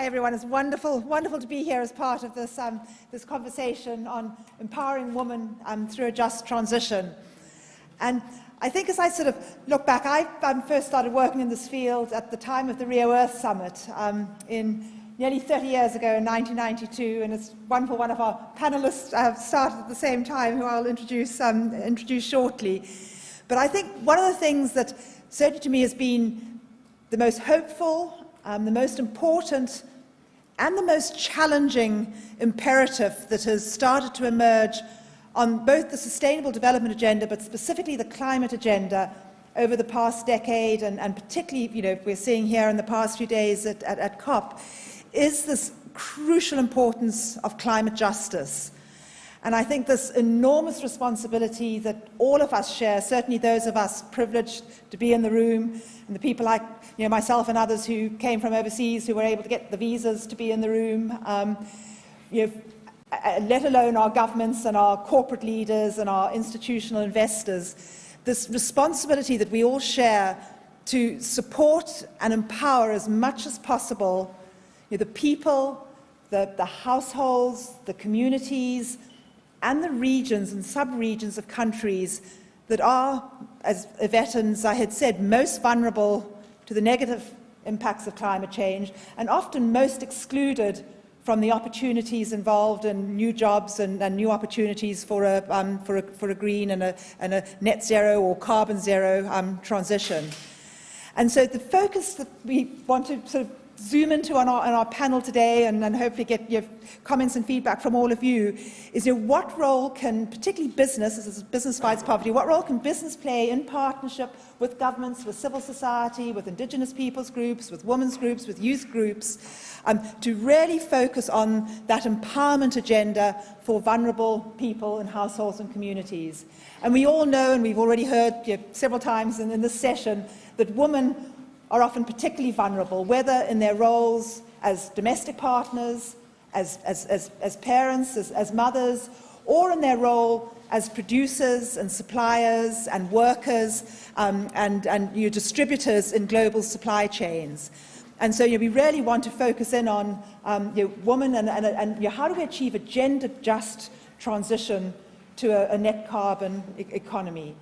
Hi everyone, it's wonderful to be here as part of this, this conversation on empowering women through a just transition. And I think as I sort of look back, I first started working in this field at the time of the Rio Earth Summit in nearly 30 years ago in 1992, and it's wonderful one of our panelists started at the same time, who I'll introduce shortly. But I think one of the things that certainly to me has been the most hopeful, the most important and the most challenging imperative that has started to emerge on both the Sustainable Development Agenda, but specifically the climate agenda over the past decade, and particularly, we're seeing here in the past few days at COP, is this crucial importance of climate justice. And I think this enormous responsibility that all of us share, certainly those of us privileged to be in the room, and the people like myself and others who came from overseas who were able to get the visas to be in the room, let alone our governments and our corporate leaders and our institutional investors, this responsibility that we all share to support and empower as much as possible the people, the households, the communities, and the regions and sub-regions of countries that are, as Yvette and I had said, most vulnerable to the negative impacts of climate change, and often most excluded from the opportunities involved in new jobs and new opportunities for a green and a net zero or carbon zero transition. And so the focus that we want to sort of zoom into on our panel today, and hopefully get your comments and feedback from all of you, is what role can, particularly business, as business fights poverty, what role can business play in partnership with governments, with civil society, with Indigenous peoples groups, with women's groups, with youth groups, to really focus on that empowerment agenda for vulnerable people and households and communities. And we all know, and we've already heard several times in this session, that women are often particularly vulnerable, whether in their roles as domestic partners, as parents, as mothers, or in their role as producers and suppliers and workers and distributors in global supply chains. And so we really want to focus in on women and how do we achieve a gender-just transition to a net carbon economy.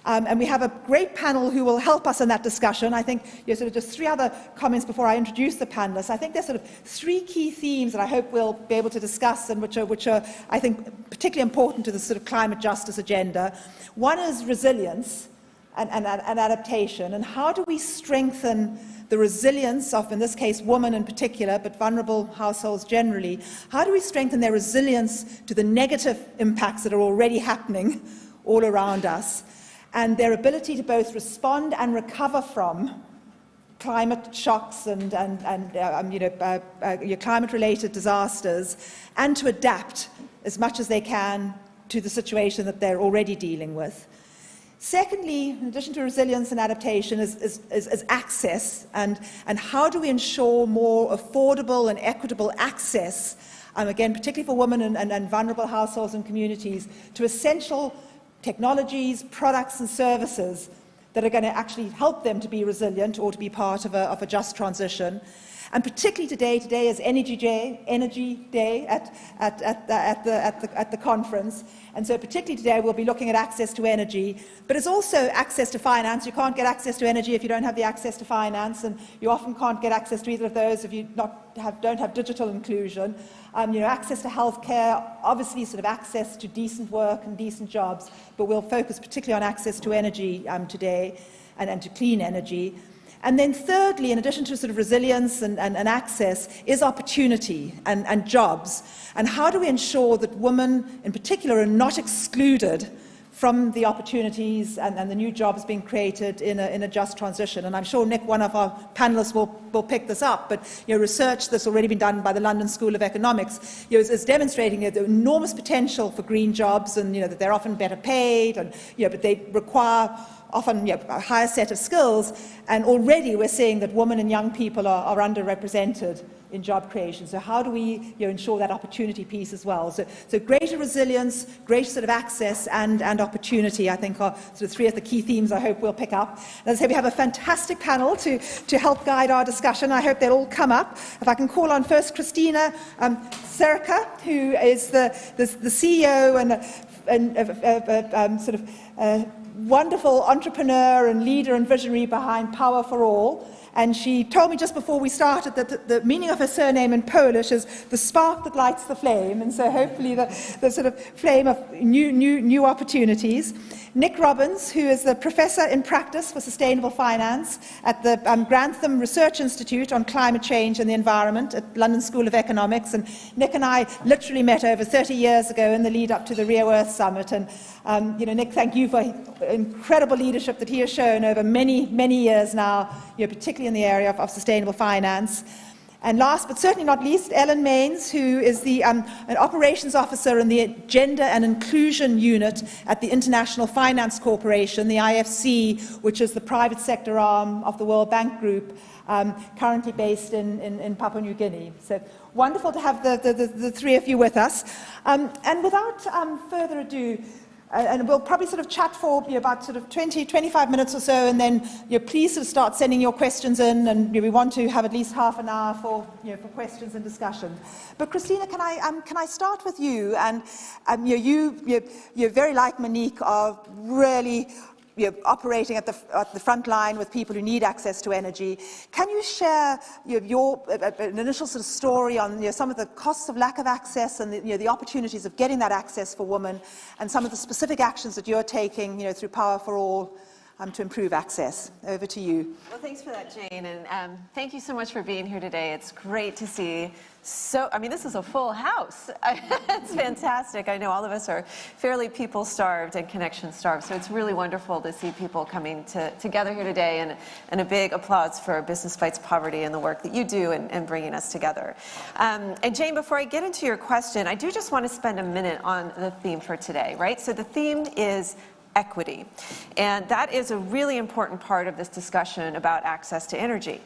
And we have a great panel who will help us in that discussion. I think sort of just three other comments before I introduce the panelists. I think there's sort of three key themes that I hope we'll be able to discuss, and which are I think particularly important to the sort of climate justice agenda. One is resilience and adaptation, and how do we strengthen the resilience of, in this case, women in particular, but vulnerable households generally. How do we strengthen their resilience to the negative impacts that are already happening all around us, and their ability to both respond and recover from climate shocks and climate-related disasters, and to adapt as much as they can to the situation that they're already dealing with. Secondly, in addition to resilience and adaptation, is access, and how do we ensure more affordable and equitable access, again, particularly for women and vulnerable households and communities, to essential technologies, products and services that are going to actually help them to be resilient or to be part of a just transition. And particularly today is Energy Day at the conference, and so particularly today we'll be looking at access to energy, but it's also access to finance. You can't get access to energy if you don't have the access to finance, and you often can't get access to either of those if you don't have digital inclusion. Access to healthcare, obviously sort of access to decent work and decent jobs, but we'll focus particularly on access to energy today and to clean energy. And then thirdly, in addition to sort of resilience and access, is opportunity and jobs. And how do we ensure that women in particular are not excluded from the opportunities and the new jobs being created in a just transition? And I'm sure Nick, one of our panelists, will pick this up, but research that's already been done by the London School of Economics is demonstrating the enormous potential for green jobs, and that they're often better paid, and but they require often a higher set of skills, and already we're seeing that women and young people are underrepresented in job creation. So how do we ensure that opportunity piece as well? So greater resilience, greater sort of access and opportunity, I think, are sort of three of the key themes I hope we'll pick up. As I say, we have a fantastic panel to help guide our discussion. I hope they'll all come up. If I can call on first Christina Serka, who is the CEO and sort of wonderful entrepreneur and leader and visionary behind Power for All. And she told me just before we started that the meaning of her surname in Polish is the spark that lights the flame. And so hopefully the sort of flame of new opportunities. Nick Robbins, who is the Professor in Practice for Sustainable Finance at the Grantham Research Institute on Climate Change and the Environment at London School of Economics. And Nick and I literally met over 30 years ago in the lead up to the Rio Earth Summit. And Nick, thank you for incredible leadership that he has shown over many, many years now, particularly in the area of sustainable finance. And last but certainly not least, Ellen Maines, who is an operations officer in the Gender and Inclusion Unit at the International Finance Corporation, the IFC, which is the private sector arm of the World Bank Group, currently based in Papua New Guinea. So wonderful to have the three of you with us. And without further ado, and we'll probably sort of chat for about sort of 20, 25 minutes or so, and then please sort of start sending your questions in, and we want to have at least half an hour for questions and discussion. But Christina, can I start with you? And you're very like Monique, are really operating at the front line with people who need access to energy. Can you share an initial sort of story on some of the costs of lack of access and the opportunities of getting that access for women, and some of the specific actions that you're taking through Power for All to improve access? Over to you. Well, thanks for that, Jane, and thank you so much for being here today. It's great to see. This is a full house. It's fantastic. I know all of us are fairly people-starved and connection-starved, so it's really wonderful to see people coming together here today, and a big applause for Business Fights Poverty and the work that you do in bringing us together. And Jane, before I get into your question, I do just want to spend a minute on the theme for today, right? So the theme is equity. And that is a really important part of this discussion about access to energy.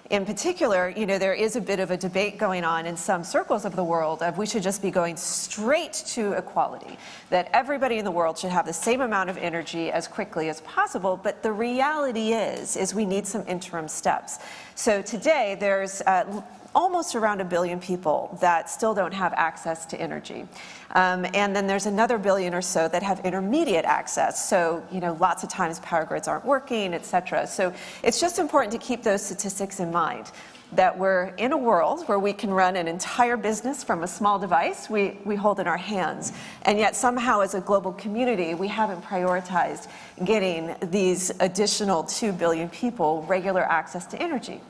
In particular, there is a bit of a debate going on in some circles of the world of we should just be going straight to equality, that everybody in the world should have the same amount of energy as quickly as possible. But the reality is we need some interim steps. So today there's almost around 1 billion people that still don't have access to energy. And then there's another billion or so that have intermediate access. So, lots of times power grids aren't working, et cetera. So it's just important to keep those statistics in mind, that we're in a world where we can run an entire business from a small device we hold in our hands. And yet somehow as a global community, we haven't prioritized getting these additional 2 billion people regular access to energy.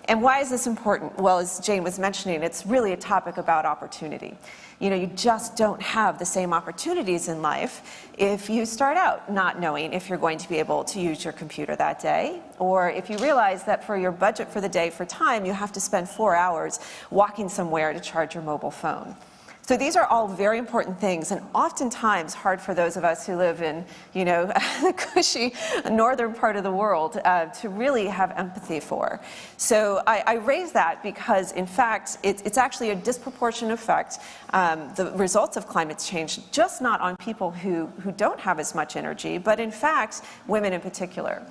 And why is this important? Well, as Jane was mentioning, it's really a topic about opportunity. You just don't have the same opportunities in life if you start out not knowing if you're going to be able to use your computer that day, or if you realize that for your budget for the day for time, you have to spend 4 hours walking somewhere to charge your mobile phone. So these are all very important things, and oftentimes hard for those of us who live in, the cushy northern part of the world to really have empathy for. So I raise that because, in fact, it's actually a disproportionate effect, the results of climate change, just not on people who don't have as much energy, but in fact, women in particular.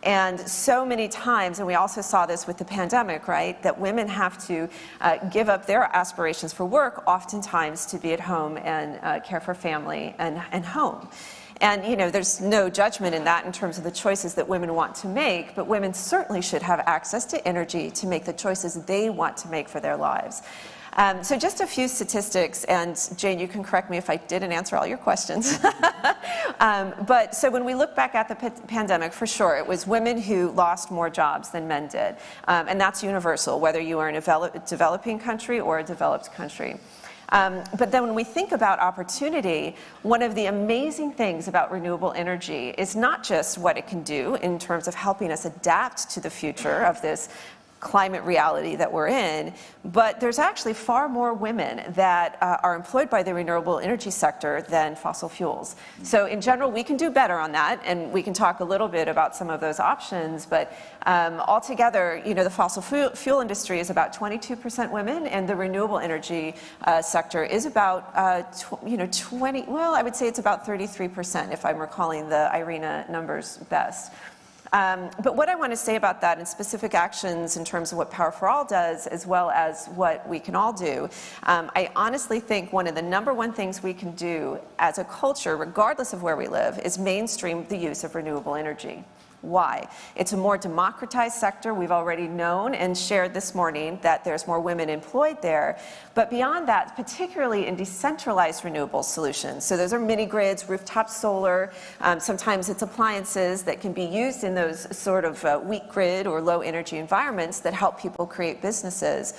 And so many times, and we also saw this with the pandemic, right, that women have to give up their aspirations for work, oftentimes to be at home and care for family and home. And, there's no judgment in that in terms of the choices that women want to make, but women certainly should have access to energy to make the choices they want to make for their lives. So just a few statistics, and Jane, you can correct me if I didn't answer all your questions. But so when we look back at the pandemic, for sure, it was women who lost more jobs than men did. And that's universal, whether you are in a developing country or a developed country. But then when we think about opportunity, one of the amazing things about renewable energy is not just what it can do in terms of helping us adapt to the future of this climate reality that we're in, but there's actually far more women that are employed by the renewable energy sector than fossil fuels. So in general, we can do better on that, and we can talk a little bit about some of those options, but altogether, the fossil fuel industry is about 22% women, and the renewable energy sector is about 20, well, I would say it's about 33%, if I'm recalling the IRENA numbers best. But what I want to say about that and specific actions in terms of what Power for All does, as well as what we can all do, I honestly think one of the #1 things we can do as a culture, regardless of where we live, is mainstream the use of renewable energy. Why? It's a more democratized sector. We've already known and shared this morning that there's more women employed there. But beyond that, particularly in decentralized renewable solutions, so those are mini grids, rooftop solar, sometimes it's appliances that can be used in those sort of weak grid or low energy environments that help people create businesses.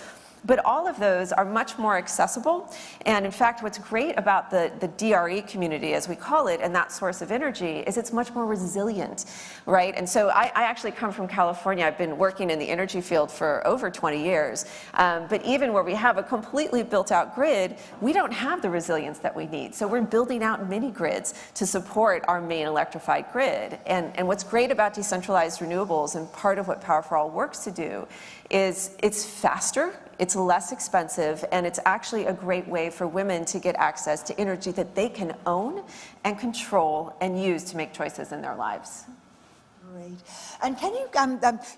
But all of those are much more accessible. And in fact, what's great about the DRE community, as we call it, and that source of energy, is it's much more resilient, right? And so I actually come from California. I've been working in the energy field for over 20 years. But even where we have a completely built out grid, we don't have the resilience that we need. So we're building out mini grids to support our main electrified grid. And what's great about decentralized renewables, and part of what Power for All works to do, is it's faster, it's less expensive, and it's actually a great way for women to get access to energy that they can own and control and use to make choices in their lives. Great. And can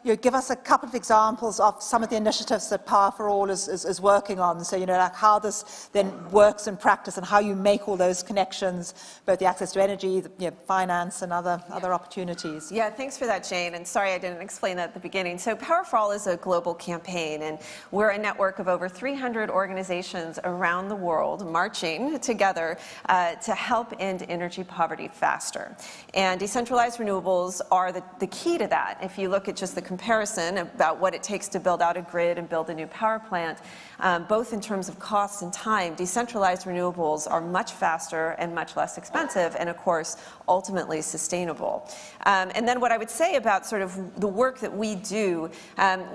you give us a couple of examples of some of the initiatives that Power for All is working on? So, like how this then works in practice and how you make all those connections, both the access to energy, finance, and other opportunities. Yeah, thanks for that, Jane. And sorry I didn't explain that at the beginning. So Power for All is a global campaign, and we're a network of over 300 organizations around the world marching together to help end energy poverty faster. And decentralized renewables are the key to that. If you look at just the comparison about what it takes to build out a grid and build a new power plant, both in terms of cost and time, decentralized renewables are much faster and much less expensive, and of course, ultimately sustainable. And then what I would say about sort of the work that we do,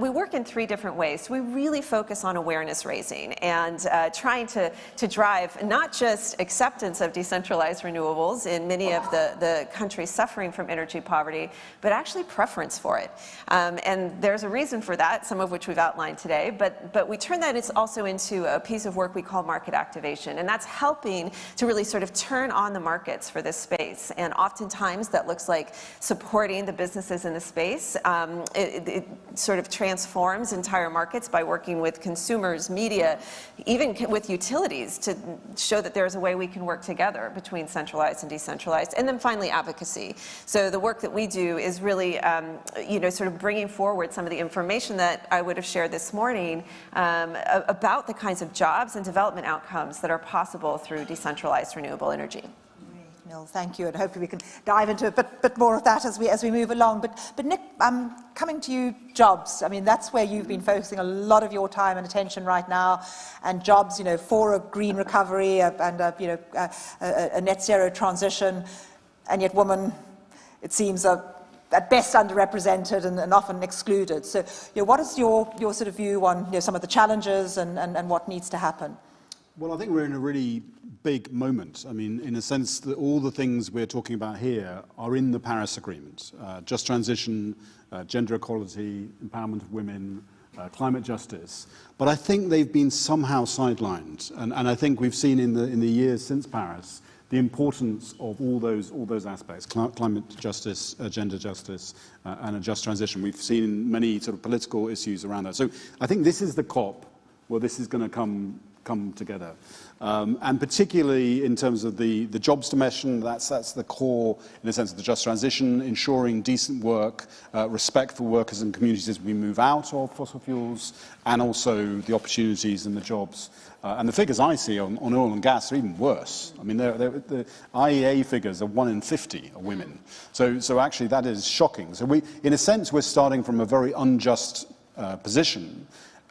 we work in 3 different ways. So we really focus on awareness raising and trying to drive not just acceptance of decentralized renewables in many of the countries suffering from energy poverty, but actually preference for it. And there's a reason for that, some of which we've outlined today, but we turn that also into a piece of work we call market activation, and that's helping to really sort of turn on the markets for this space. And oftentimes that looks like supporting the businesses in the space. It sort of transforms entire markets by working with consumers, media, even with utilities to show that there's a way we can work together between centralized and decentralized. And then finally, advocacy. So the work that we do is really, sort of bringing forward some of the information that I would have shared this morning about the kinds of jobs and development outcomes that are possible through decentralized renewable energy. Great, Neil, thank you, and hopefully we can dive into a bit more of that as we move along. But Nick, coming to you, jobs. I mean, that's where you've been focusing a lot of your time and attention right now, and jobs, for a green recovery and a net zero transition, and yet women, it seems, are at best underrepresented and often excluded. So, what is your sort of view on some of the challenges and what needs to happen? Well, I think we're in a really big moment. I mean, in a sense that all the things we're talking about here are in the Paris Agreement. Just transition, gender equality, empowerment of women, climate justice. But I think they've been somehow sidelined. And I think we've seen in the years since Paris the importance of all those aspects: climate justice, gender justice, and a just transition. We've seen many sort of political issues around that. So I think this is the COP where this is going to come together. And particularly in terms of the jobs dimension, that's the core, in a sense, of the just transition, ensuring decent work, respect for workers and communities as we move out of fossil fuels, and also the opportunities and the jobs. And the figures I see on oil and gas are even worse. I mean, the IEA figures are 1 in 50 are women. So actually that is shocking. So in a sense, we're starting from a very unjust position,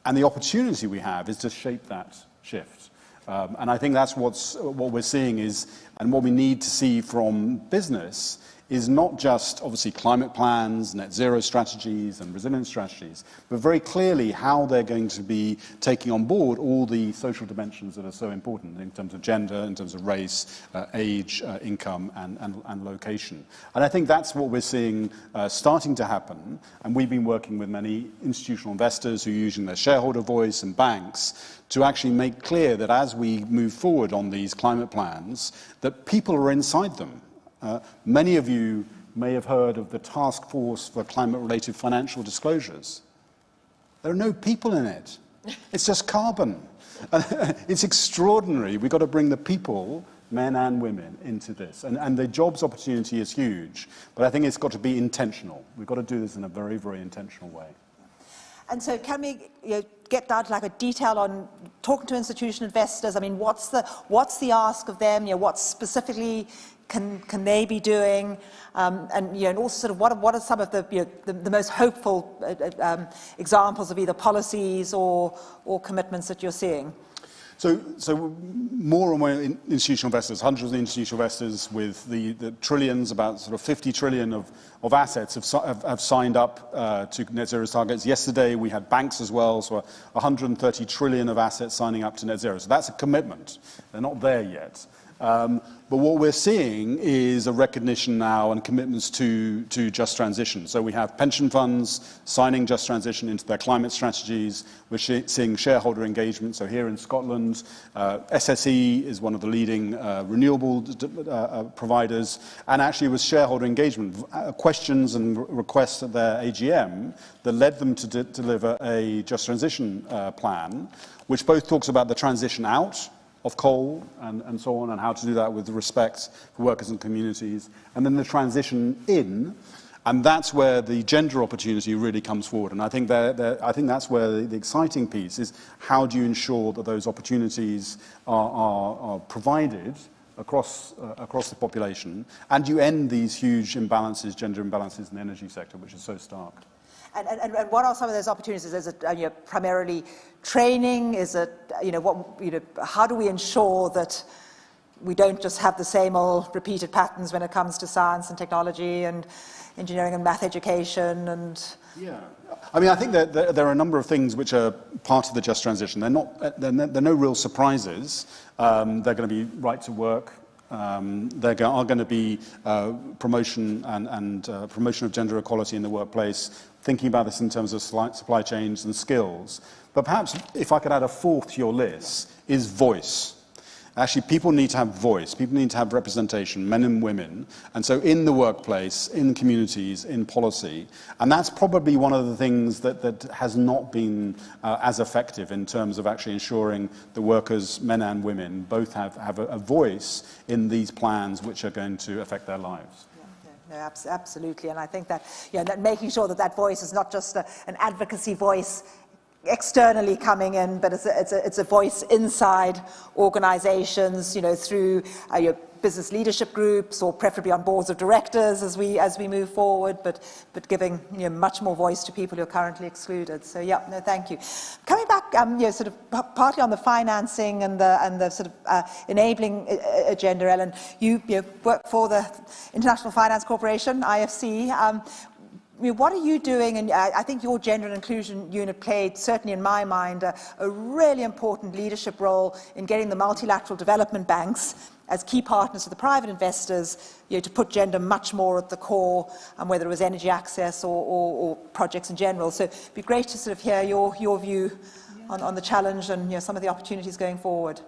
and the opportunity we have is to shape that shift. And I think that's what we're seeing is, and what we need to see from business is not just obviously climate plans, net zero strategies and resilience strategies, but very clearly how they're going to be taking on board all the social dimensions that are so important in terms of gender, in terms of race, age, income and location. And I think that's what we're seeing starting to happen, and we've been working with many institutional investors who are using their shareholder voice and banks to actually make clear that as we move forward on these climate plans, that people are inside them. Many of you may have heard of the Task Force for Climate-Related Financial Disclosures. There are no people in it. It's just carbon. It's extraordinary. We've got to bring the people, men and women, into this. And the jobs opportunity is huge, but I think it's got to be intentional. We've got to do this in a very, very intentional way. And so can we get down to like a detail on talking to institutional investors? I mean, what's the ask of them? What specifically can they be doing? And also sort of what are some of the most hopeful examples of either policies or commitments that you're seeing? So more and more institutional investors, hundreds of institutional investors with the trillions, about sort of 50 trillion of assets have signed up to net zero targets. Yesterday we had banks as well, so 130 trillion of assets signing up to net zero. So that's a commitment. They're not there yet. But what we're seeing is a recognition now and commitments to just transition. So we have pension funds signing just transition into their climate strategies. We're seeing shareholder engagement. So here in Scotland, SSE is one of the leading renewable providers, and actually with shareholder engagement, questions and requests at their AGM that led them to deliver a just transition plan, which both talks about the transition out of coal and so on, and how to do that with respect for workers and communities, and then the transition in, and that's where the gender opportunity really comes forward. And I think that's where the exciting piece is: how do you ensure that those opportunities are provided across the population, and you end these huge imbalances, gender imbalances in the energy sector, which is so stark. And what are some of those opportunities? Is it primarily training? Is it how do we ensure that we don't just have the same old repeated patterns when it comes to science and technology and engineering and math education? And yeah, I mean, I think that there are a number of things which are part of the just transition. They're no real surprises. They're going to be right to work. There are going to be promotion and promotion of gender equality in the workplace, thinking about this in terms of supply chains and skills. But perhaps, if I could add a fourth to your list, is voice. Actually, people need to have voice. People need to have representation, men and women. And so in the workplace, in communities, in policy. And that's probably one of the things that has not been as effective in terms of actually ensuring the workers, men and women, both have a voice in these plans which are going to affect their lives. No, absolutely. And I think that, that making sure that voice is not just an advocacy voice externally coming in, but it's a voice inside organizations, through your business leadership groups, or preferably on boards of directors as we move forward, but giving much more voice to people who are currently excluded. So thank you. Coming back, sort of partly on the financing and the sort of enabling agenda, Ellen. You work for the International Finance Corporation, IFC. What are you doing? And I think your gender and inclusion unit played, certainly in my mind, a really important leadership role in getting the multilateral development banks as key partners of the private investors, to put gender much more at the core, and whether it was energy access or projects in general. So it'd be great to sort of hear your view on the challenge and some of the opportunities going forward.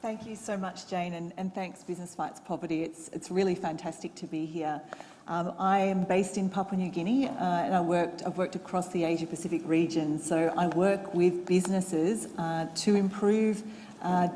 Thank you so much, Jane, and thanks Business Fights Poverty. It's really fantastic to be here. I am based in Papua New Guinea, and I've worked across the Asia-Pacific region. So I work with businesses to improve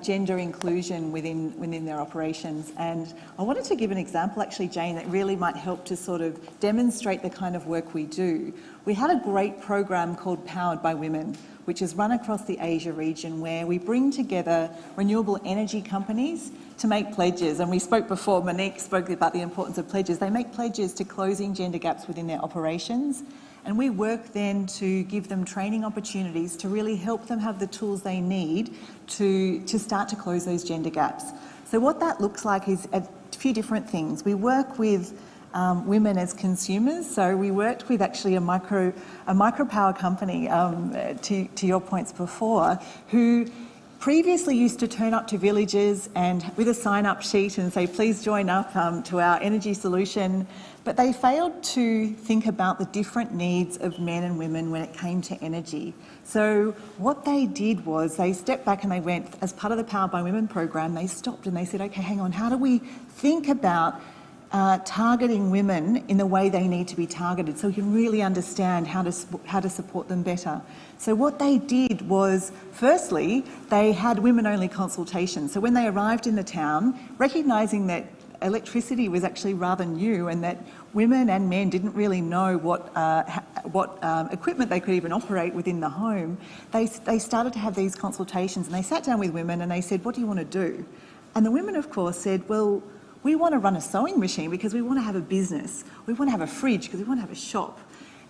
gender inclusion within their operations. And I wanted to give an example, actually, Jane, that really might help to sort of demonstrate the kind of work we do. We had a great program called Powered by Women, which is run across the Asia region, where we bring together renewable energy companies to make pledges. And we spoke before, Monique spoke about the importance of pledges. They make pledges to closing gender gaps within their operations. And we work then to give them training opportunities to really help them have the tools they need to start to close those gender gaps. So what that looks like is a few different things. We work with women as consumers. So we worked with actually a micropower company, to your points before, who previously used to turn up to villages and with a sign-up sheet and say, please join up to our energy solution. But they failed to think about the different needs of men and women when it came to energy. So what they did was they stepped back and they went, as part of the Powered by Women program, they stopped and they said, okay, hang on, how do we think about targeting women in the way they need to be targeted so we can really understand how to support them better. So what they did was, firstly, they had women-only consultations. So when they arrived in the town, recognising that electricity was actually rather new and that women and men didn't really know what equipment they could even operate within the home, they started to have these consultations, and they sat down with women and they said, what do you want to do? And the women, of course, said, well, we want to run a sewing machine because we want to have a business. We want to have a fridge because we want to have a shop.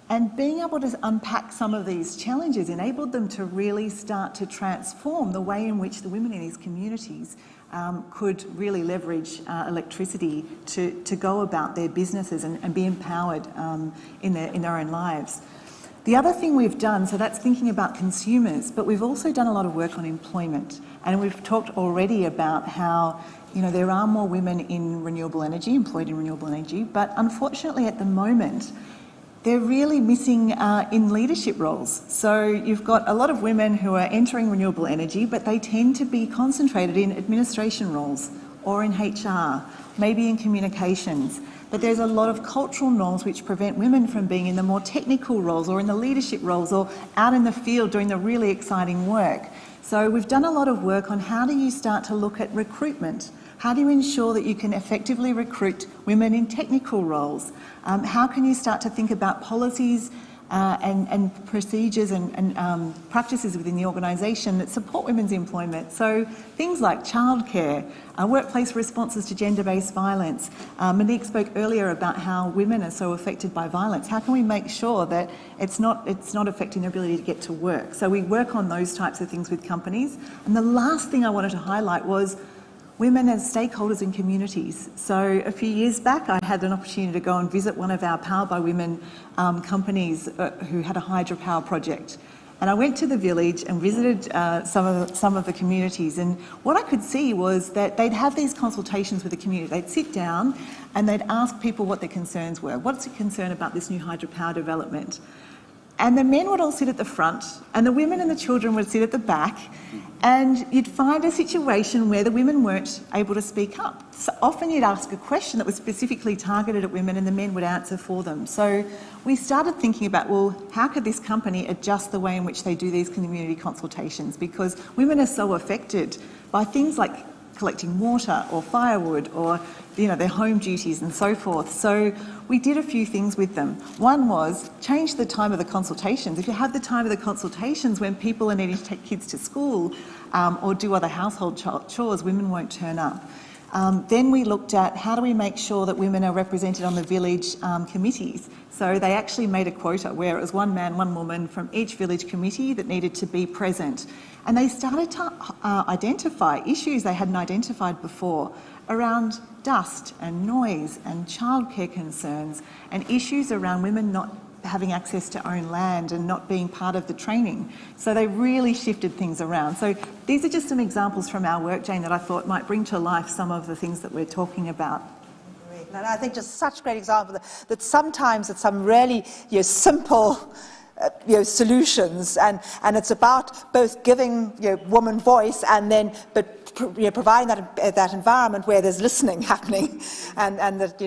And being able to unpack some of these challenges enabled them to really start to transform the way in which the women in these communities could really leverage electricity to go about their businesses and be empowered in their own lives. The other thing we've done, so that's thinking about consumers, but we've also done a lot of work on employment. And we've talked already about how there are more women in renewable energy, employed in renewable energy, but unfortunately at the moment, they're really missing in leadership roles. So you've got a lot of women who are entering renewable energy, but they tend to be concentrated in administration roles or in HR, maybe in communications. But there's a lot of cultural norms which prevent women from being in the more technical roles or in the leadership roles or out in the field doing the really exciting work. So we've done a lot of work on how do you start to look at recruitment. How do you ensure that you can effectively recruit women in technical roles? How can you start to think about policies and procedures and practices within the organisation that support women's employment? So things like childcare, workplace responses to gender-based violence. Monique spoke earlier about how women are so affected by violence. How can we make sure that it's not affecting their ability to get to work? So we work on those types of things with companies. And the last thing I wanted to highlight was women as stakeholders in communities. So a few years back, I had an opportunity to go and visit one of our Powered by Women companies who had a hydropower project. And I went to the village and visited some of the communities. And what I could see was that they'd have these consultations with the community. They'd sit down and they'd ask people what their concerns were. What's your concern about this new hydropower development? And the men would all sit at the front and the women and the children would sit at the back, and you'd find a situation where the women weren't able to speak up. So often you'd ask a question that was specifically targeted at women and the men would answer for them. So we started thinking about, well, how could this company adjust the way in which they do these community consultations? Because women are so affected by things like collecting water or firewood or their home duties and so forth. So we did a few things with them. One was change the time of the consultations. If you have the time of the consultations when people are needing to take kids to school or do other household chores, women won't turn up. Then we looked at how do we make sure that women are represented on the village committees. So they actually made a quota where it was one man, one woman from each village committee that needed to be present. And they started to identify issues they hadn't identified before around dust and noise and childcare concerns and issues around women not having access to own land and not being part of the training. So they really shifted things around. So these are just some examples from our work, Jane, that I thought might bring to life some of the things that we're talking about. Great. And I think just such great example that sometimes it's some really simple solutions, and it's about both giving woman voice and then providing that environment where there's listening happening, and that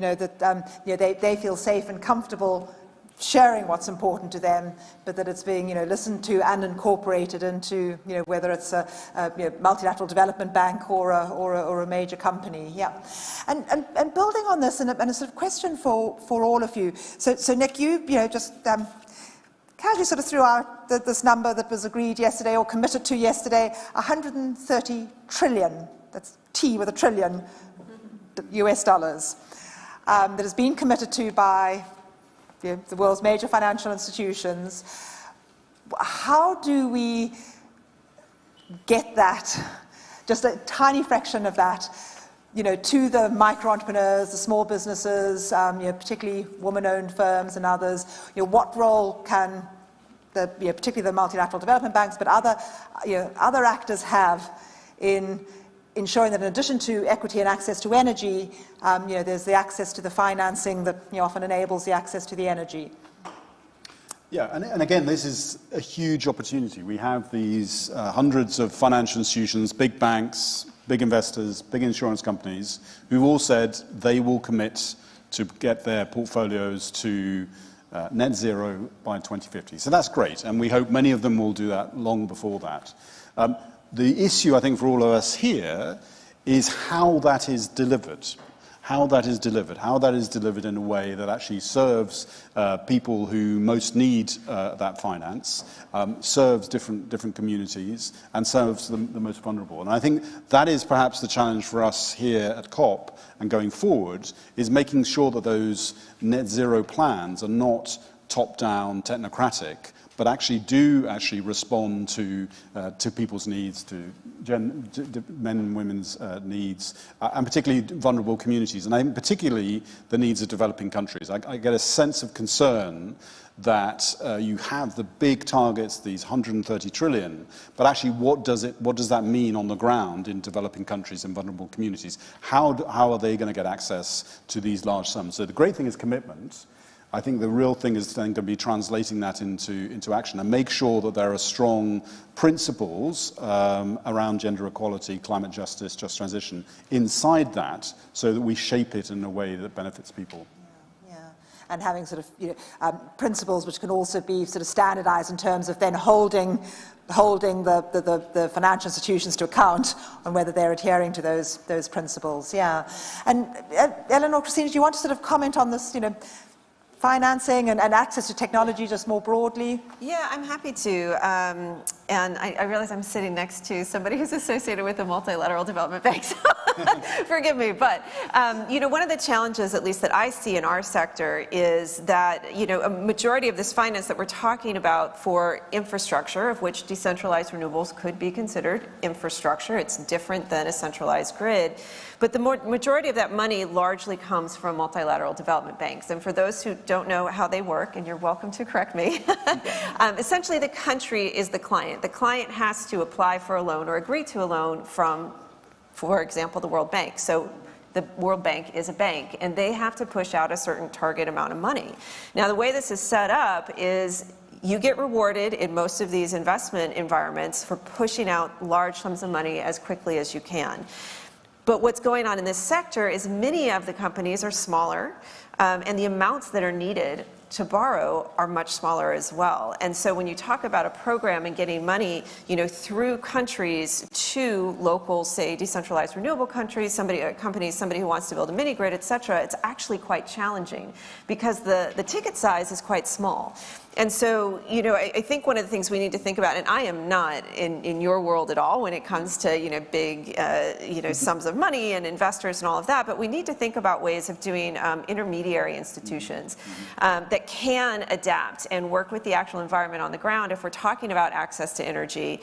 they feel safe and comfortable sharing what's important to them, but that it's being listened to and incorporated into whether it's a multilateral development bank or a major company. Yeah, and building on this, and a sort of question for all of you. So Nick, you just casually sort of threw out this number that was agreed yesterday or committed to yesterday, 130 trillion, that's T with a trillion, US dollars, that has been committed to by the world's major financial institutions. How do we get that, just a tiny fraction of that, to the micro entrepreneurs, the small businesses, particularly woman-owned firms and others, what role can particularly the multilateral development banks, but other actors have in ensuring that in addition to equity and access to energy, there's the access to the financing that often enables the access to the energy. Yeah, and again, this is a huge opportunity. We have these hundreds of financial institutions, big banks, big investors, big insurance companies, who've all said they will commit to get their portfolios to net zero by 2050. So that's great, and we hope many of them will do that long before that. The issue, I think, for all of us here is how that is delivered. How that is delivered in a way that actually serves people who most need that finance, serves different communities, and serves the most vulnerable. And I think that is perhaps the challenge for us here at COP and going forward, is making sure that those net zero plans are not top-down technocratic, but actually respond to people's needs, to men and women's needs, and particularly vulnerable communities, and I think particularly the needs of developing countries. I get a sense of concern that you have the big targets, these 130 trillion, but actually what does that mean on the ground in developing countries and vulnerable communities? How are they going to get access to these large sums? So the great thing is commitment. I think the real thing is then going to be translating that into action and make sure that there are strong principles around gender equality, climate justice, just transition inside that, so that we shape it in a way that benefits people. Yeah. And having sort of principles which can also be sort of standardized in terms of then holding the financial institutions to account on whether they're adhering to those principles. Yeah. And Eleanor, Christina, do you want to sort of comment on this, financing and access to technology just more broadly? Yeah, I'm happy to. And I realize I'm sitting next to somebody who's associated with the multilateral development bank, so forgive me. But, one of the challenges, at least that I see in our sector, is that, a majority of this finance that we're talking about for infrastructure, of which decentralized renewables could be considered infrastructure. It's different than a centralized grid. But the majority of that money largely comes from multilateral development banks. And for those who don't know how they work, and you're welcome to correct me, essentially the country is the client. The client has to apply for a loan or agree to a loan from, for example, the World Bank. So the World Bank is a bank, and they have to push out a certain target amount of money. Now, the way this is set up is you get rewarded in most of these investment environments for pushing out large sums of money as quickly as you can. But what's going on in this sector is many of the companies are smaller, and the amounts that are needed to borrow are much smaller as well. And so when you talk about a program and getting money, through countries to local, say, decentralized renewable countries, somebody who wants to build a mini grid, et cetera, it's actually quite challenging because the ticket size is quite small. And so, I think one of the things we need to think about, and I am not in your world at all when it comes to, big, sums of money and investors and all of that, but we need to think about ways of doing intermediary institutions that can adapt and work with the actual environment on the ground if we're talking about access to energy,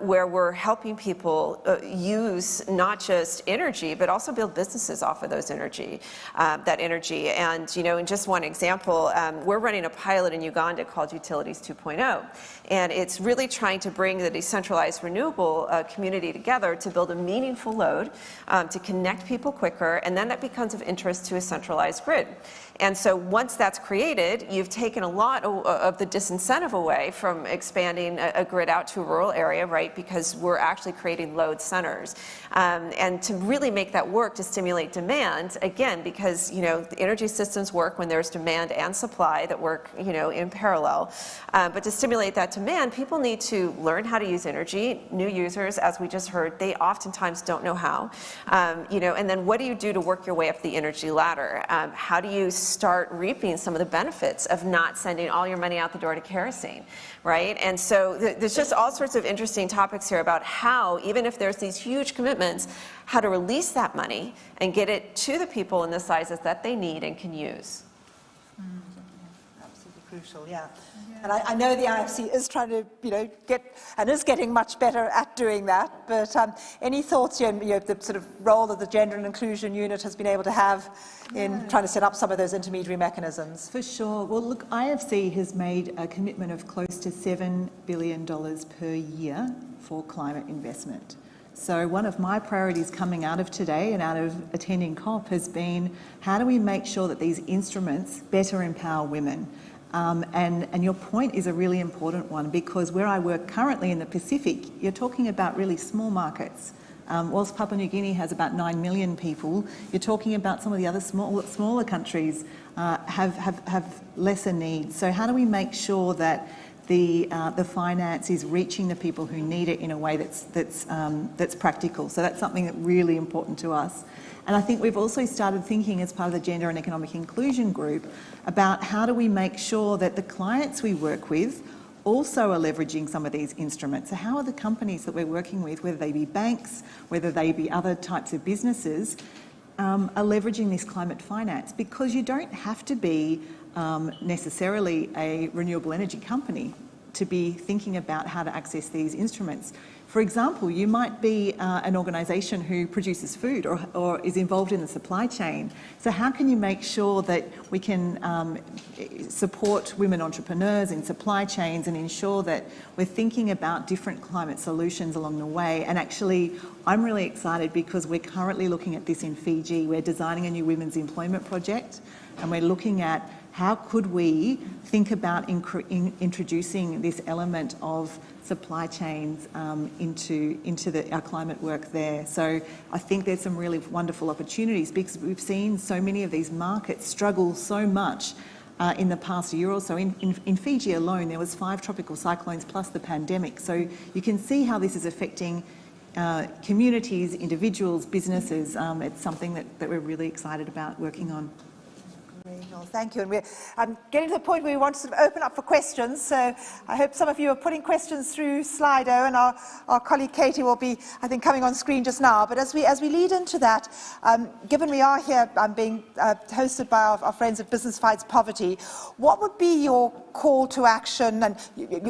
where we're helping people use not just energy, but also build businesses off of that energy. And, in just one example, we're running a pilot in Uganda called Utilities 2.0. And it's really trying to bring the decentralized renewable community together to build a meaningful load, to connect people quicker, and then that becomes of interest to a centralized grid. And so once that's created, you've taken a lot of the disincentive away from expanding a grid out to a rural area, right? Because we're actually creating load centers. And to really make that work to stimulate demand, again, because, the energy systems work when there's demand and supply that work, in parallel. But to stimulate that demand, people need to learn how to use energy. New users, as we just heard, they oftentimes don't know how. And then what do you do to work your way up the energy ladder? How do you start reaping some of the benefits of not sending all your money out the door to kerosene, right? And so there's just all sorts of interesting topics here about how, even if there's these huge commitments, how to release that money and get it to the people in the sizes that they need and can use. crucial, yeah. And I know the IFC is trying to, is getting much better at doing that. But any thoughts, the sort of role that the Gender and Inclusion Unit has been able to have in trying to set up some of those intermediary mechanisms? For sure. Well, look, IFC has made a commitment of close to $7 billion per year for climate investment. So one of my priorities coming out of today and out of attending COP has been, how do we make sure that these instruments better empower women? And your point is a really important one, because where I work currently in the Pacific, you're talking about really small markets. Whilst Papua New Guinea has about 9 million people, you're talking about some of the other smaller countries have lesser needs. So how do we make sure that the finance is reaching the people who need it in a way that's practical? So that's something that's really important to us. And I think we've also started thinking, as part of the Gender and Economic Inclusion Group, about how do we make sure that the clients we work with also are leveraging some of these instruments. So how are the companies that we're working with, whether they be banks, whether they be other types of businesses, are leveraging this climate finance? Because you don't have to be necessarily a renewable energy company to be thinking about how to access these instruments. For example, you might be an organisation who produces food or is involved in the supply chain. So how can you make sure that we can support women entrepreneurs in supply chains and ensure that we're thinking about different climate solutions along the way? And actually, I'm really excited because we're currently looking at this in Fiji. We're designing a new women's employment project, and we're looking at how could we think about introducing this element of supply chains into our climate work there. So I think there's some really wonderful opportunities, because we've seen so many of these markets struggle so much in the past year or so. In Fiji alone, there was 5 tropical cyclones plus the pandemic. So you can see how this is affecting communities, individuals, businesses. It's something that we're really excited about working on. Well, thank you. And we're getting to the point where we want to sort of open up for questions. So I hope some of you are putting questions through Slido, and our colleague Katie will be, I think, coming on screen just now. But as we lead into that, given we are here being hosted by our friends at Business Fights Poverty, what would be your call to action? And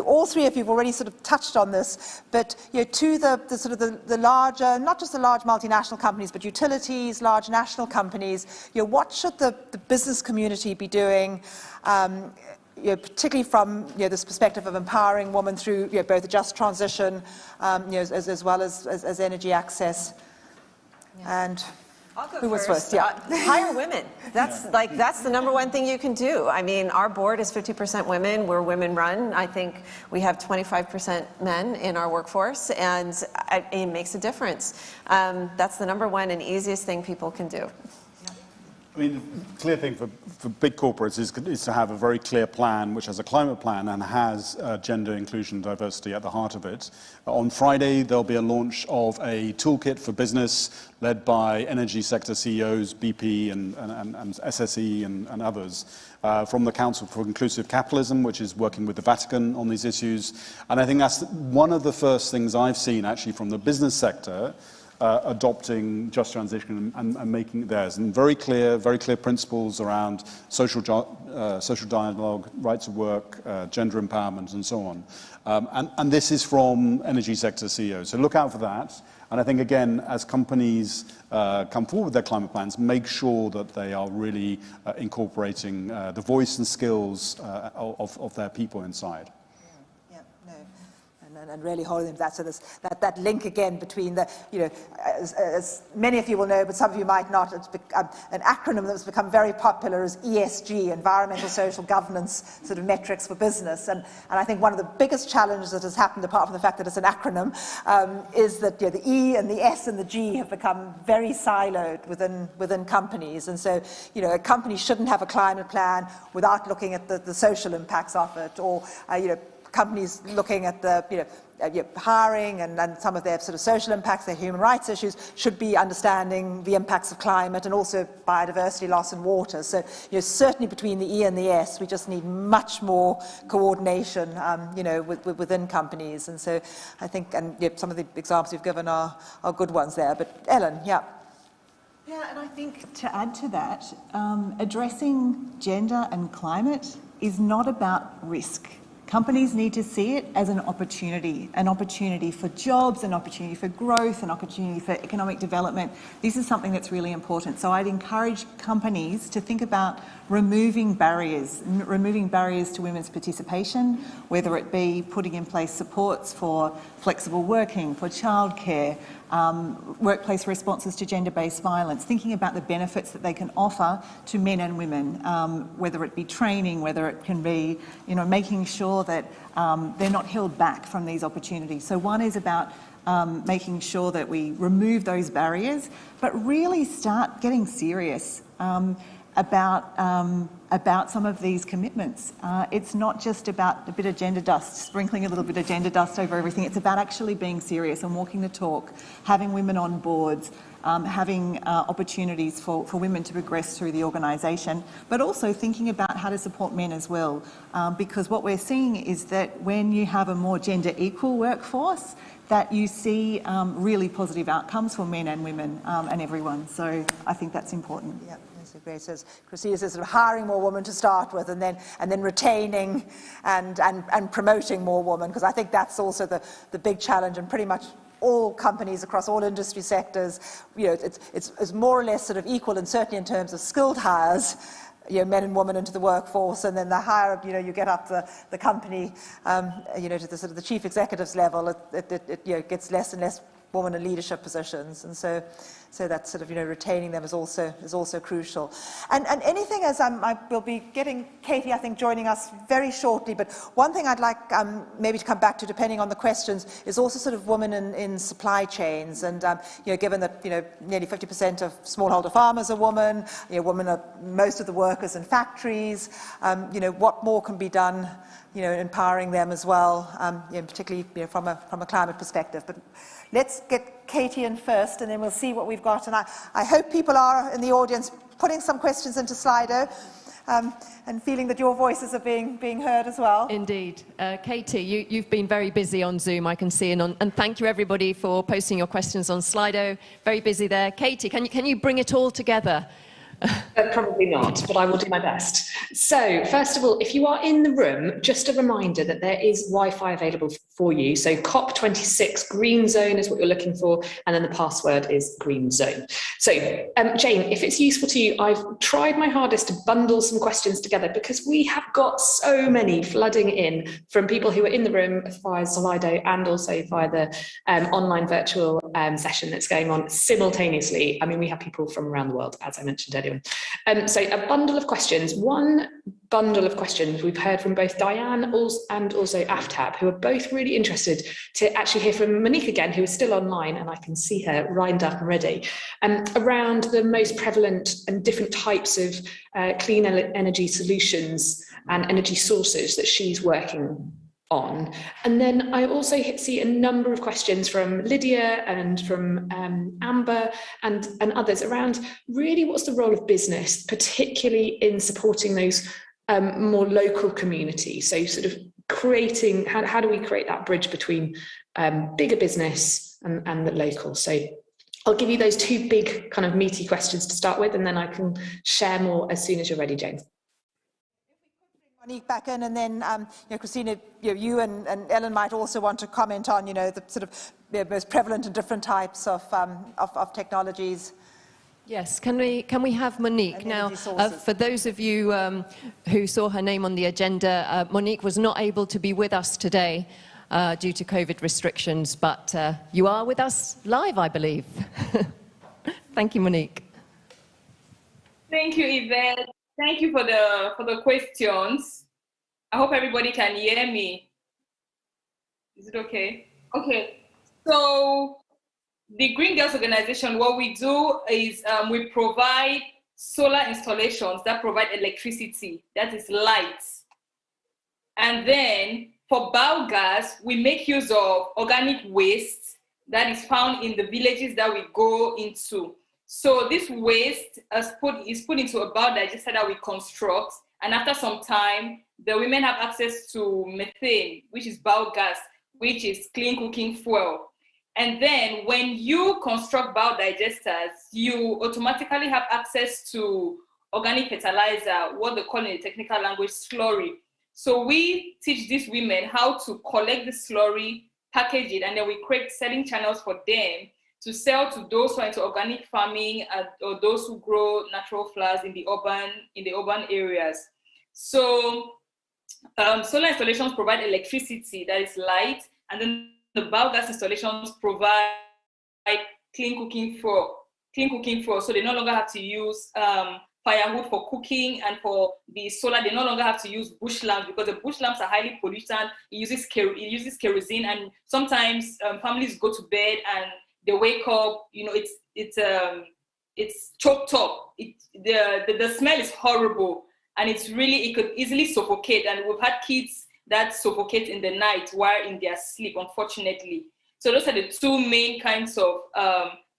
all three of you have already sort of touched on this, but to the sort of the larger, not just the large multinational companies, but utilities, large national companies, what should the business community be doing, particularly from this perspective of empowering women through both a just transition, as well as energy access? Yeah. And I'll go who was first? Yeah. Hire women. That's the number one thing you can do. I mean, our board is 50% women. We're women run. I think we have 25% men in our workforce, and it makes a difference. That's the number one and easiest thing people can do. I mean, the clear thing for big corporates is to have a very clear plan, which has a climate plan and has gender, inclusion, and diversity at the heart of it. On Friday, there'll be a launch of a toolkit for business led by energy sector CEOs, BP and SSE and others, from the Council for Inclusive Capitalism, which is working with the Vatican on these issues. And I think that's one of the first things I've seen, actually, from the business sector, adopting just transition and making it theirs, and very clear principles around social dialogue, rights of work, gender empowerment, and so on. And this is from energy sector CEOs. So look out for that. And I think, again, as companies come forward with their climate plans, make sure that they are really incorporating the voice and skills of their people inside. And really holding them to that. So that link again between the, as many of you will know, but some of you might not, it's an acronym that's become very popular is ESG, Environmental Social Governance sort of metrics for business. And I think one of the biggest challenges that has happened, apart from the fact that it's an acronym, is that the E and the S and the G have become very siloed within companies. And so, a company shouldn't have a climate plan without looking at the social impacts of it, or, companies looking at the hiring and some of their sort of social impacts, their human rights issues, should be understanding the impacts of climate and also biodiversity loss and water. So, certainly between the E and the S, we just need much more coordination, within companies. And so, I think, and some of the examples you've given are good ones there. But Ellen, yeah. Yeah, and I think to add to that, addressing gender and climate is not about risk. Companies need to see it as an opportunity for jobs, an opportunity for growth, an opportunity for economic development. This is something that's really important. So I'd encourage companies to think about removing barriers to women's participation, whether it be putting in place supports for flexible working, for childcare, workplace responses to gender-based violence, thinking about the benefits that they can offer to men and women, whether it be training, whether it can be, making sure that they're not held back from these opportunities. So one is about making sure that we remove those barriers, but really start getting serious about some of these commitments. It's not just about a bit of gender dust, sprinkling a little bit of gender dust over everything. It's about actually being serious and walking the talk, having women on boards, having opportunities for women to progress through the organisation, but also thinking about how to support men as well. Because what we're seeing is that when you have a more gender equal workforce, that you see really positive outcomes for men and women and everyone. So I think that's important. Yeah. Great. So Christina says sort of hiring more women to start with, and then retaining and promoting more women, because I think that's also the big challenge, and pretty much all companies across all industry sectors, it's more or less sort of equal, and certainly in terms of skilled hires, men and women into the workforce, and then the higher you get up the company, to the sort of the chief executives level, it gets less and less women in leadership positions, and so that sort of retaining them is also crucial. And anything, as I will be getting Katie, I think, joining us very shortly. But one thing I'd like maybe to come back to, depending on the questions, is also sort of women in supply chains. And given that nearly 50% of smallholder farmers are women, women are most of the workers in factories. What more can be done? Empowering them as well, particularly from a climate perspective. But let's get Katie in first, and then we'll see what we've got. And I hope people are in the audience putting some questions into Slido, and feeling that your voices are being heard as well. Indeed. Katie, you've been very busy on Zoom, I can see, and thank you everybody for posting your questions on Slido. Very busy there. Katie, can you bring it all together? Probably not, but I will do my best. So, first of all, if you are in the room, just a reminder that there is Wi-Fi available for you. So COP26 Green Zone is what you're looking for, and then the password is Green Zone. So, Jane, if it's useful to you, I've tried my hardest to bundle some questions together, because we have got so many flooding in from people who are in the room via Slido and also via the online virtual session that's going on simultaneously. I mean, we have people from around the world, as I mentioned earlier. So a bundle of questions. One bundle of questions we've heard from both Diane and also Aftab, who are both really interested to actually hear from Monique again, who is still online, and I can see her lined up and ready, around the most prevalent and different types of clean energy solutions and energy sources that she's working on. And then I also see a number of questions from Lydia and from Amber and others around really what's the role of business, particularly in supporting those more local communities. So sort of creating, how do we create that bridge between bigger business and the local? So I'll give you those two big kind of meaty questions to start with, and then I can share more as soon as you're ready, James. Monique back in, and then Christina, you and Ellen might also want to comment on the sort of most prevalent and different types of technologies. Yes, can we have Monique now? For those of you who saw her name on the agenda, Monique was not able to be with us today due to COVID restrictions, but you are with us live, I believe. Thank you, Monique. Thank you, Yvette. Thank you for the questions. I hope everybody can hear me. Is it okay? Okay. So the Green Girls Organization, what we do is we provide solar installations that provide electricity, that is lights. And then for biogas, we make use of organic waste that is found in the villages that we go into. So this waste is put into a biodigester that we construct, and after some time, the women have access to methane, which is biogas, which is clean cooking fuel. And then when you construct biodigesters, you automatically have access to organic fertilizer, what they call in the technical language slurry. So we teach these women how to collect the slurry, package it, and then we create selling channels for them to sell to those who are into organic farming or those who grow natural flowers in the urban areas. So solar installations provide electricity that is light, and then the biogas installations provide clean cooking fuel. So they no longer have to use firewood for cooking, and for the solar, they no longer have to use bush lamps, because the bush lamps are highly pollutant. It uses kerosene, and sometimes families go to bed and they wake up, it's choked up. The smell is horrible, and it could easily suffocate. And we've had kids that suffocate in the night while in their sleep, unfortunately. So those are the two main kinds of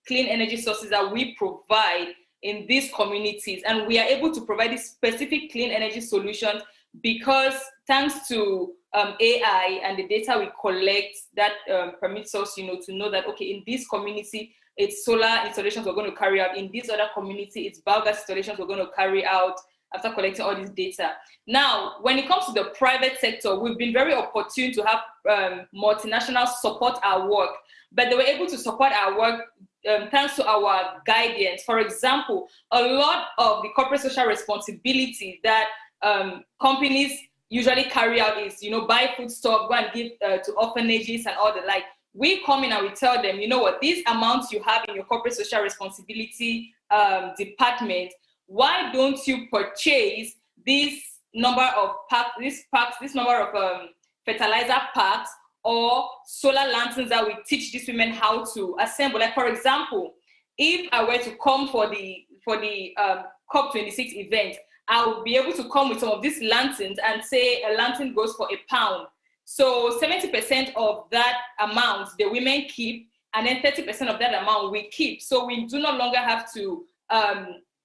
clean energy sources that we provide in these communities. And we are able to provide these specific clean energy solutions because thanks to AI and the data we collect that permits us, to know that, okay, in this community, it's solar installations we're going to carry out. In this other community, it's biogas installations we're going to carry out after collecting all this data. Now, when it comes to the private sector, we've been very opportune to have multinationals support our work, but they were able to support our work thanks to our guidance. For example, a lot of the corporate social responsibility that companies usually carry out is, buy food stuff, go and give to orphanages and all the like. We come in and we tell them, you know what, these amounts you have in your corporate social responsibility department, why don't you purchase this number of fertilizer packs or solar lanterns that we teach these women how to assemble? Like, for example, if I were to come for the COP26 event, I would be able to come with some of these lanterns and say a lantern goes for £1. So 70% of that amount the women keep, and then 30% of that amount we keep. So we do no longer have to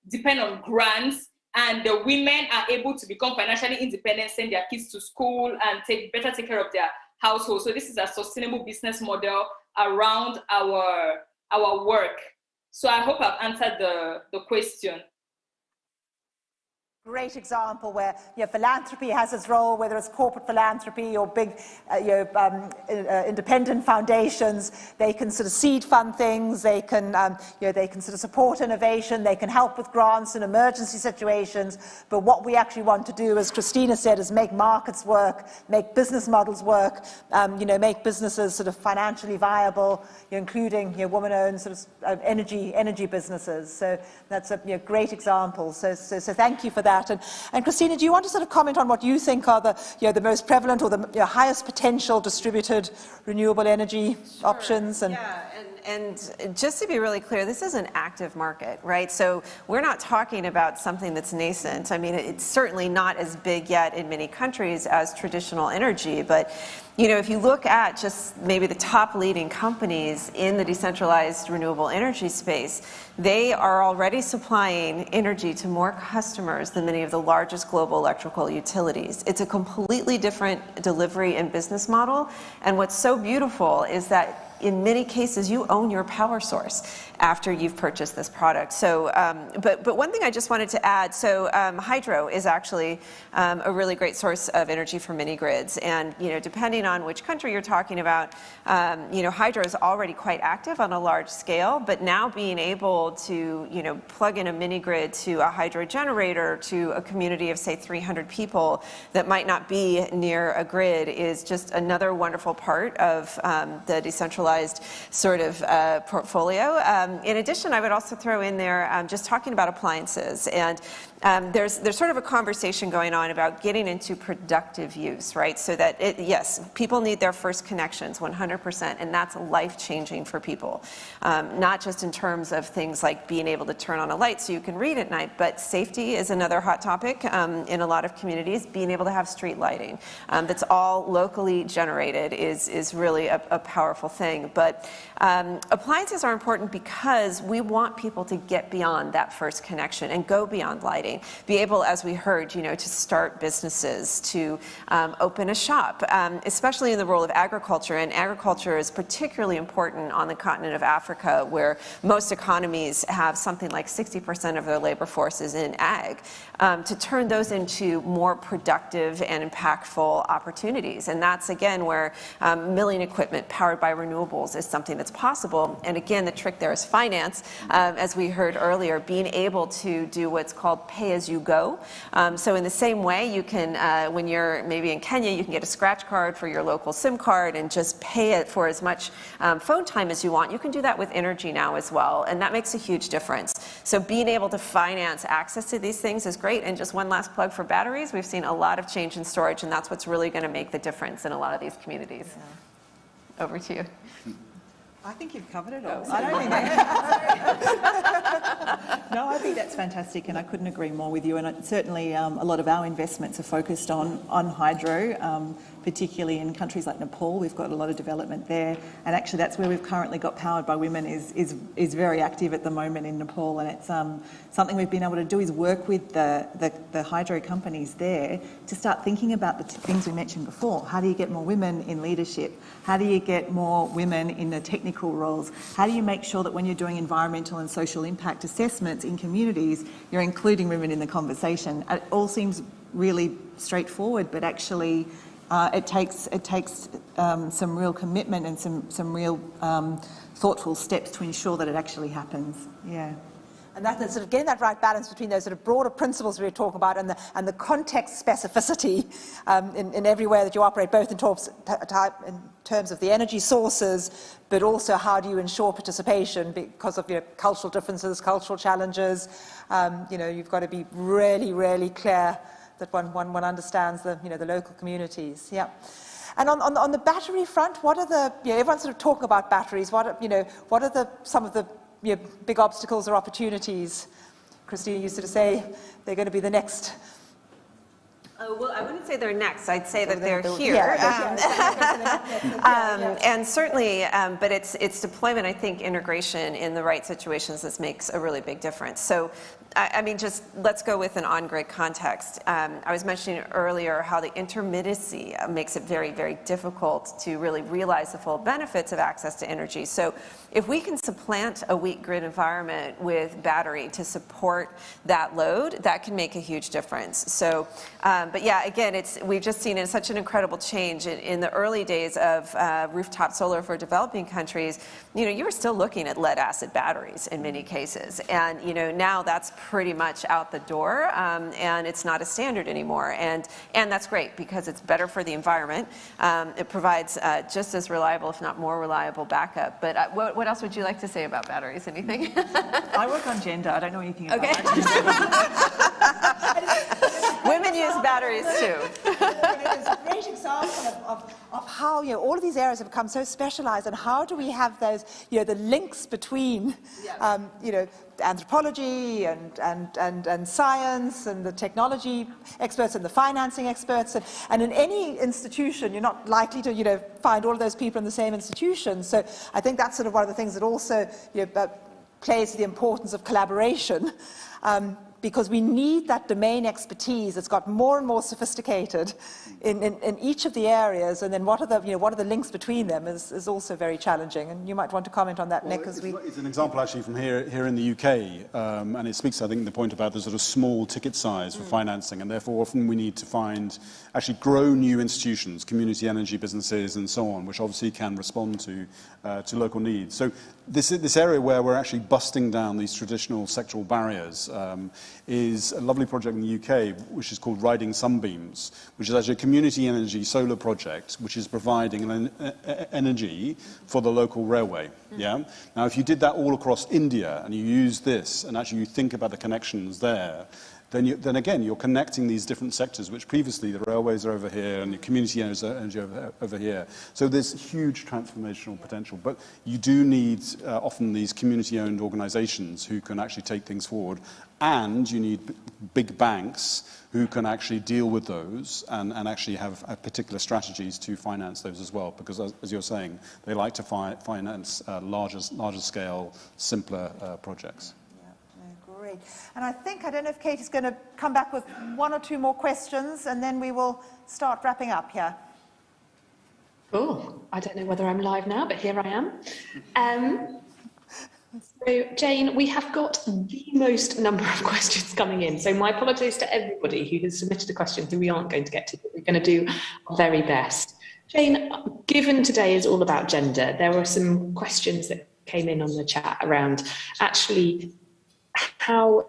depend on grants, and the women are able to become financially independent, send their kids to school, and take care of their household. So this is a sustainable business model around our work. So I hope I've answered the question. Great example where philanthropy has its role, whether it's corporate philanthropy or big independent foundations. They can sort of seed fund things. They can they can sort of support innovation. They can help with grants in emergency situations. But what we actually want to do, as Christina said, is make markets work, make business models work, make businesses sort of financially viable, including woman-owned sort of energy businesses. So that's a great example. So thank you for that. And Christina, do you want to sort of comment on what you think are the most prevalent or the highest potential distributed renewable energy options? And just to be really clear, this is an active market, right? So we're not talking about something that's nascent. I mean, it's certainly not as big yet in many countries as traditional energy, but if you look at just maybe the top leading companies in the decentralized renewable energy space, they are already supplying energy to more customers than many of the largest global electrical utilities. It's a completely different delivery and business model. And what's so beautiful is that in many cases, you own your power source after you've purchased this product. So, but one thing I just wanted to add, so hydro is actually a really great source of energy for mini grids. And, depending on which country you're talking about, hydro is already quite active on a large scale, but now being able to, plug in a mini grid to a hydro generator to a community of, say, 300 people that might not be near a grid is just another wonderful part of the decentralized sort of portfolio. In addition, I would also throw in there just talking about appliances. And there's sort of a conversation going on about getting into productive use, right? So that, yes, people need their first connections 100%, and that's life-changing for people. Not just in terms of things like being able to turn on a light so you can read at night, but safety is another hot topic in a lot of communities. Being able to have street lighting that's all locally generated is really a powerful thing. thing. But appliances are important because we want people to get beyond that first connection and go beyond lighting, be able, as we heard, you know, to start businesses, to open a shop, especially in the role of agriculture. And agriculture is particularly important on the continent of Africa, where most economies have something like 60% of their labor force is in ag, to turn those into more productive and impactful opportunities. And that's, again, where milling equipment powered by renewables is something that's possible. And again, the trick there is finance, as we heard earlier, being able to do what's called pay-as-you-go. So in the same way, you can, when you're maybe in Kenya, you can get a scratch card for your local SIM card and just pay it for as much phone time as you want. You can do that with energy now as well, and that makes a huge difference. So being able to finance access to these things is great. And just one last plug for batteries. We've seen a lot of change in storage, and that's what's really going to make the difference in a lot of these communities. Yeah. Over to you. I think you've covered it all. Oh, I don't think No, I think that's fantastic, and I couldn't agree more with you. And certainly a lot of our investments are focused on hydro, particularly in countries like Nepal. We've got a lot of development there, and actually that's where we've currently got Powered by Women is very active at the moment in Nepal, and it's something we've been able to do is work with the hydro companies there to start thinking about the things we mentioned before. How do you get more women in leadership? How do you get more women in the technical roles? How do you make sure that when you're doing environmental and social impact assessments in communities, you're including women in the conversation? It all seems really straightforward, but actually it takes some real commitment and some real thoughtful steps to ensure that it actually happens. Yeah. And that's sort of getting that right balance between those sort of broader principles we were talking about and the context specificity in every way that you operate, both in terms of the energy sources, but also how do you ensure participation because of cultural differences, cultural challenges. You've got to be really, really clear that one understands the local communities. Yeah. And on the battery front, what are the everyone's sort of talking about batteries. What are some of the big obstacles or opportunities? Christina used to say they're going to be the next. Oh, well, I wouldn't say they're next. I'd say that they're here. And certainly, but it's deployment, I think, integration in the right situations that makes a really big difference. So, I mean, just let's go with an on-grid context. I was mentioning earlier how the intermittency makes it very, very difficult to really realize the full benefits of access to energy. So if we can supplant a weak grid environment with battery to support that load, that can make a huge difference. So, but yeah, again, we've just seen such an incredible change in the early days of rooftop solar for developing countries. You were still looking at lead-acid batteries in many cases, and now that's pretty much out the door, and it's not a standard anymore. And that's great because it's better for the environment. It provides just as reliable, if not more reliable, backup. But what else would you like to say about batteries? Anything? I work on gender. I don't know anything about Women use batteries too. It's a great example of how all of these areas have become so specialized, and how do we have those the links between anthropology and science and the technology experts and the financing experts, and in any institution you're not likely to find all of those people in the same institution. So I think that's sort of one of the things that also plays to the importance of collaboration. Because we need that domain expertise that's got more and more sophisticated in each of the areas, and then what are the links between them is also very challenging. And you might want to comment on that, Nick, as we. It's an example actually from here in the UK, and it speaks, I think, the point about the sort of small ticket size for financing, and therefore often we need to grow new institutions, community energy businesses, and so on, which obviously can respond to local needs. So this area where we're actually busting down these traditional sectoral barriers is a lovely project in the UK, which is called Riding Sunbeams, which is actually a community energy solar project, which is providing energy for the local railway. Yeah. Now, if you did that all across India and you use this, and actually you think about the connections there, then again, you're connecting these different sectors, which previously the railways are over here and the community energy over here. So there's huge transformational potential. But you do need often these community-owned organizations who can actually take things forward. And you need big banks who can actually deal with those and actually have particular strategies to finance those as well. Because as you're saying, they like to finance larger scale, simpler projects. Great. And I don't know if Kate is going to come back with one or two more questions, and then we will start wrapping up here. Oh, I don't know whether I'm live now, but here I am. So, Jane, we have got the most number of questions coming in. So my apologies to everybody who has submitted a question who we aren't going to get to, but we're going to do our very best. Jane, given today is all about gender, there were some questions that came in on the chat around actually how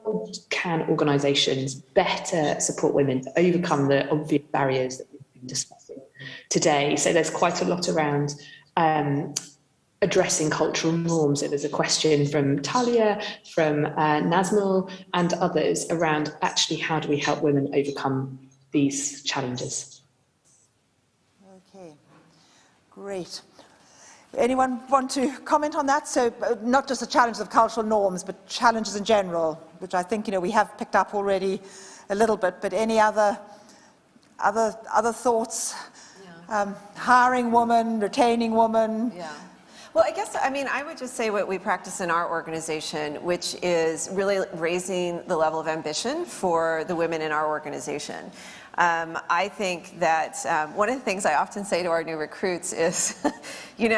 can organisations better support women to overcome the obvious barriers that we've been discussing today? So there's quite a lot around addressing cultural norms. So there's a question from Talia, from Nazmul and others around actually how do we help women overcome these challenges? Okay, great. Anyone want to comment on that? So not just the challenges of cultural norms, but challenges in general, which I think we have picked up already a little bit. But any other thoughts? Yeah. Hiring women, retaining women. Yeah. Well, I would just say what we practice in our organization, which is really raising the level of ambition for the women in our organization. I think that one of the things I often say to our new recruits is, you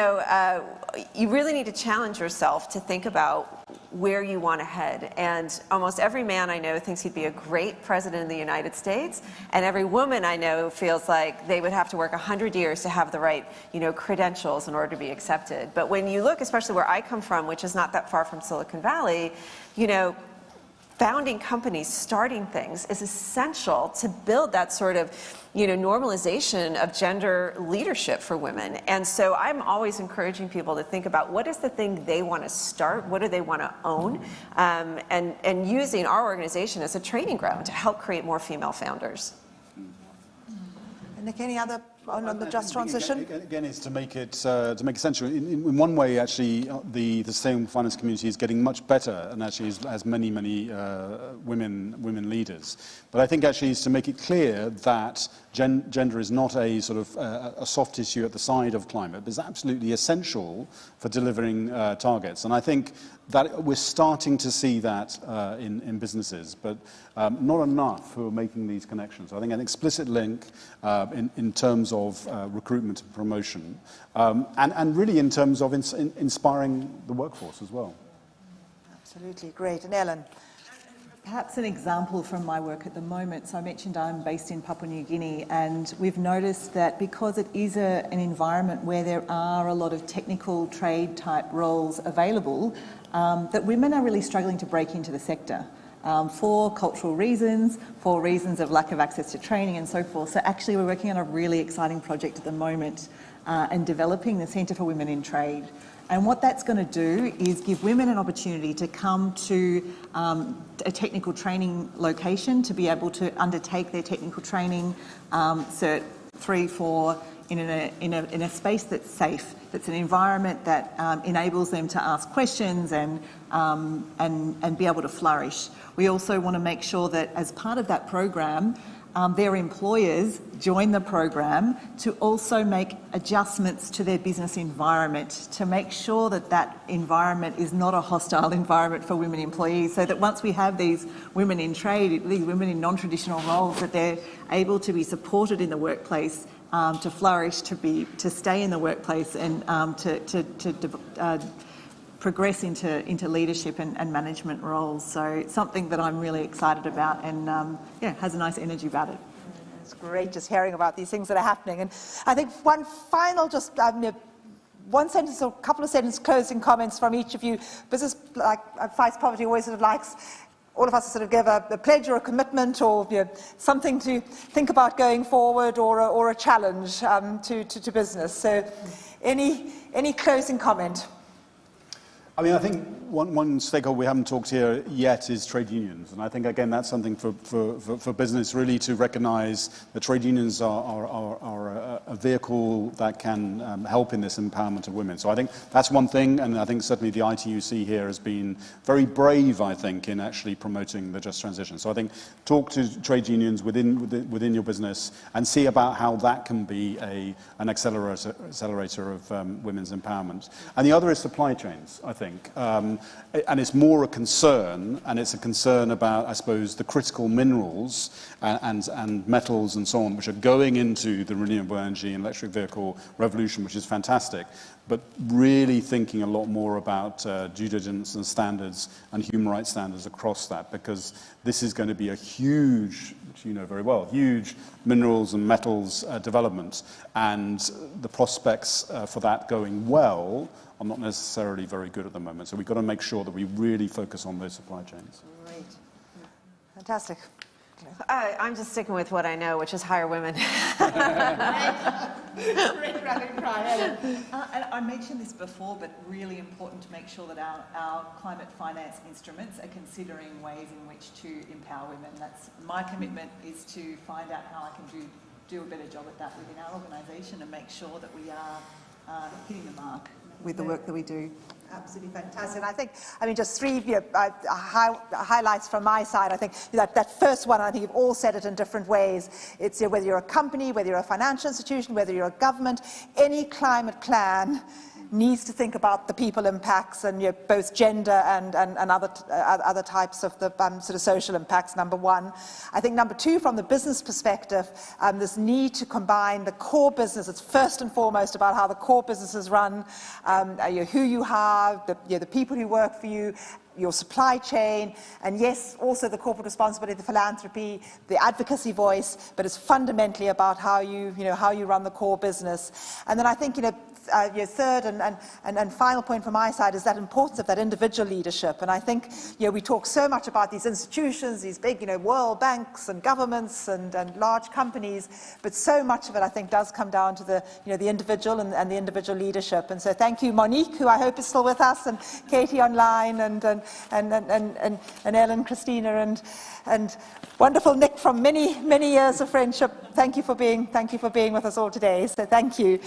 really need to challenge yourself to think about where you want to head. And almost every man I know thinks he'd be a great president of the United States, and every woman I know feels like they would have to work 100 years to have the right, credentials in order to be accepted. But when you look, especially where I come from, which is not that far from Silicon Valley, founding companies, starting things is essential to build that sort of, normalization of gender leadership for women. And so I'm always encouraging people to think about what is the thing they want to start, what do they want to own, and using our organization as a training ground to help create more female founders. And Nick, any other on the just transition? Again, is to make it essential. In one way, actually, the sustainable finance community is getting much better, and actually has many women leaders. But I think actually is to make it clear that gender is not a sort of a soft issue at the side of climate, but is absolutely essential for delivering targets. And I think that we're starting to see that in businesses, but not enough who are making these connections. I think an explicit link in terms of recruitment and promotion, and really in terms of inspiring the workforce as well. Absolutely, great. And Ellen? Perhaps an example from my work at the moment. So I mentioned I'm based in Papua New Guinea, and we've noticed that because it is an environment where there are a lot of technical trade type roles available, that women are really struggling to break into the sector. For cultural reasons, for reasons of lack of access to training and so forth. So actually we're working on a really exciting project at the moment and developing the Centre for Women in Trade. And what that's going to do is give women an opportunity to come to a technical training location to be able to undertake their technical training, Cert 3, 4, in a space that's safe, that's an environment that enables them to ask questions and be able to flourish. We also want to make sure that as part of that program, their employers join the program to also make adjustments to their business environment to make sure that that environment is not a hostile environment for women employees, so that once we have these women in trade, these women in non-traditional roles, that they're able to be supported in the workplace, to flourish, to stay in the workplace, and to progress into leadership and management roles. So it's something that I'm really excited about, and has a nice energy about it. It's great just hearing about these things that are happening. And I think one final one sentence or a couple of sentences closing comments from each of you. Business Fights Poverty always sort of likes all of us to sort of give a pledge or a commitment or something to think about going forward, or a challenge to business. So any closing comment? I mean, I think one stakeholder we haven't talked here yet is trade unions. And I think, again, that's something for business really to recognise that trade unions are a vehicle that can help in this empowerment of women. So I think that's one thing, and I think certainly the ITUC here has been very brave, I think, in actually promoting the just transition. So I think talk to trade unions within your business and see about how that can be an accelerator of women's empowerment. And the other is supply chains, I think. And it's more a concern, and it's a concern about, I suppose, the critical minerals and metals and so on, which are going into the renewable energy and electric vehicle revolution, which is fantastic, but really thinking a lot more about due diligence and standards and human rights standards across that, because this is going to be a huge, which you know very well, huge minerals and metals development, and the prospects for that going well are not necessarily very good at the moment. So we've got to make sure that we really focus on those supply chains. Great. Fantastic. I'm just sticking with what I know, which is hire women. And I mentioned this before, but really important to make sure that our climate finance instruments are considering ways in which to empower women. That's my commitment, is to find out how I can do a better job at that within our organisation and make sure that we are hitting the mark with the work that we do. Absolutely fantastic. And I mean, just three highlights from my side. I think that first one, I think you've all said it in different ways. It's whether you're a company, whether you're a financial institution, whether you're a government, any climate plan needs to think about the people impacts and both gender and other types of the sort of social impacts, number one. I think number two, from the business perspective, this need to combine the core business. It's first and foremost about how the core business is run, who you have, the people who work for you, your supply chain, and yes, also the corporate responsibility, the philanthropy, the advocacy voice, but it's fundamentally about how you run the core business. And then I think, your third and final point from my side is that importance of that individual leadership. And I think, we talk so much about these institutions, these big, world banks and governments and large companies, but so much of it, I think, does come down to the individual and the individual leadership. And so thank you, Monique, who I hope is still with us, and Katie online, and Ellen, Christina, and wonderful Nick from many years of friendship. Thank you for being with us all today. So thank you.